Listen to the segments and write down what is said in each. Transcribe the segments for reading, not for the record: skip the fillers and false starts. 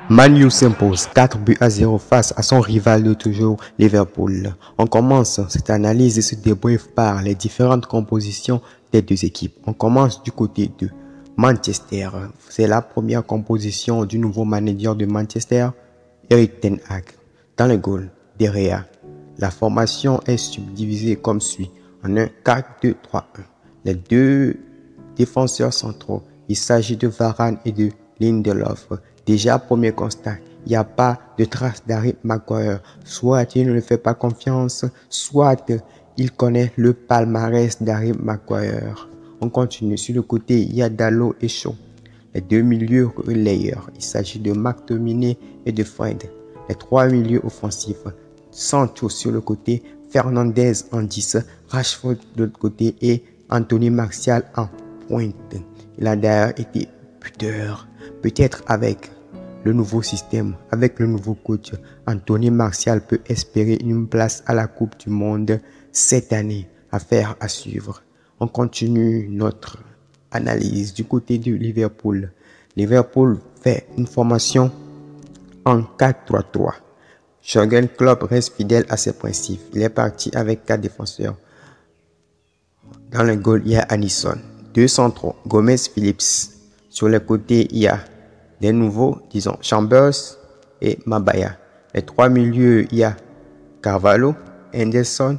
Man U s'impose 4-0 face à son rival de toujours, Liverpool. On commence cette analyse et ce débrief par les différentes compositions des deux équipes. On commence du côté de Manchester. C'est la première composition du nouveau manager de Manchester, Erik ten Hag. Dans le goal, derrière, la formation est subdivisée comme suit en un 4-2-3-1. Les deux défenseurs centraux, il s'agit de Varane et de Lindelof. Déjà, premier constat, il n'y a pas de trace d'Harry Maguire. Soit il ne le fait pas confiance, soit il connaît le palmarès d'Harry Maguire. On continue. Sur le côté, il y a Dalot et Shaw. Les deux milieux relayeurs, il s'agit de McTominay et de Fred. Les trois milieux offensifs, Sancho sur le côté, Fernandez en 10, Rashford de l'autre côté et Anthony Martial en pointe. Il a d'ailleurs été buteur. Peut-être avec le nouveau système, avec le nouveau coach, Anthony Martial peut espérer une place à la Coupe du Monde cette année. Affaire à suivre. On continue notre analyse du côté de Liverpool. Liverpool fait une formation en 4-3-3. Jürgen Klopp reste fidèle à ses principes. Il est parti avec 4 défenseurs. Dans le goal, il y a Alisson. 2 centraux, Gomez, Phillips. Sur les côtés, il y a des nouveaux, disons, Chambers et Mabaya. Les 3 milieux, il y a Carvalho, Henderson,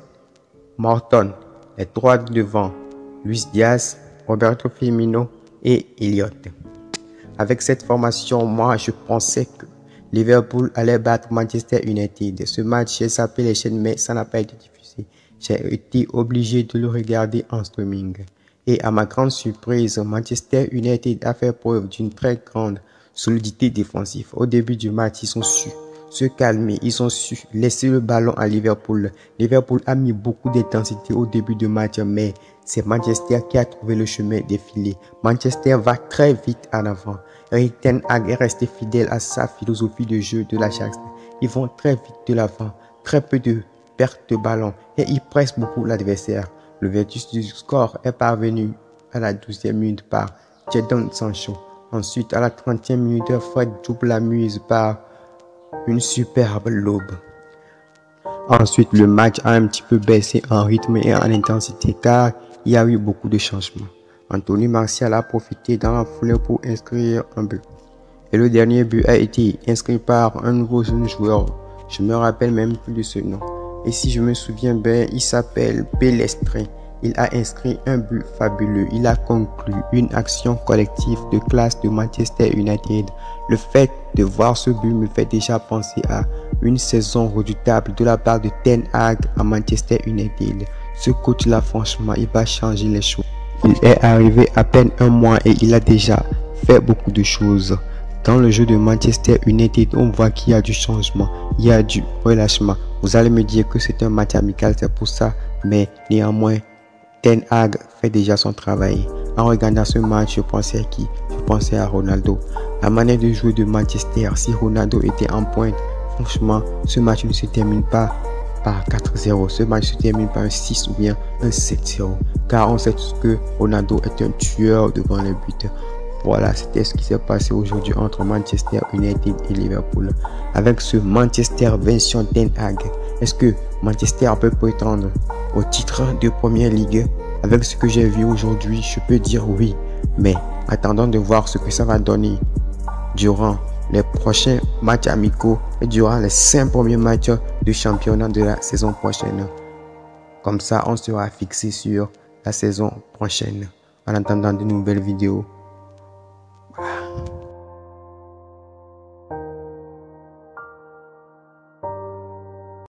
Morton. Les 3 devant, Luis Diaz, Roberto Firmino et Elliott. Avec cette formation, moi, je pensais que Liverpool allait battre Manchester United. Ce match, j'ai zappé les chaînes, mais ça n'a pas été diffusé. J'ai été obligé de le regarder en streaming. Et à ma grande surprise, Manchester United a fait preuve d'une très grande solidité défensive. Au début du match, ils ont su se calmer, ils ont su laisser le ballon à Liverpool. Liverpool a mis beaucoup d'intensité au début du match, mais c'est Manchester qui a trouvé le chemin défilé. Manchester va très vite en avant. Erik ten Hag est resté fidèle à sa philosophie de jeu de l'Ajax. Ils vont très vite de l'avant, très peu de pertes de ballon et ils pressent beaucoup l'adversaire. Le vertus du score est parvenu à la 12e minute par Jadon Sancho. Ensuite, à la 30e minute, Fred double la mise par une superbe lobe. Ensuite, le match a un petit peu baissé en rythme et en intensité car il y a eu beaucoup de changements. Anthony Martial a profité dans la foulée pour inscrire un but. Et le dernier but a été inscrit par un nouveau jeune joueur. Je me rappelle même plus de ce nom. Et si je me souviens bien, il s'appelle Pelestrin. Il a inscrit un but fabuleux. Il a conclu une action collective de classe de Manchester United. Le fait de voir ce but me fait déjà penser à une saison redoutable de la part de Ten Hag à Manchester United. Ce coach-là, franchement, il va changer les choses. Il est arrivé à peine un mois et il a déjà fait beaucoup de choses. Dans le jeu de Manchester United, on voit qu'il y a du changement, il y a du relâchement. Vous allez me dire que c'est un match amical, c'est pour ça, mais néanmoins, Ten Hag fait déjà son travail. En regardant ce match, je pensais à qui? Je pensais à Ronaldo. La manière de jouer de Manchester, si Ronaldo était en pointe, franchement, ce match ne se termine pas par 4-0. Ce match se termine par un 6 ou bien un 7-0. Car on sait tous que Ronaldo est un tueur devant les buts. Voilà, c'était ce qui s'est passé aujourd'hui entre Manchester United et Liverpool. Avec ce Manchester version Ten Hag, est-ce que Manchester peut prétendre au titre de Première Ligue? Avec ce que j'ai vu aujourd'hui, je peux dire oui. Mais attendons de voir ce que ça va donner durant les prochains matchs amicaux et durant les 5 premiers matchs de championnat de la saison prochaine. Comme ça, on sera fixé sur la saison prochaine. En attendant de nouvelles vidéos.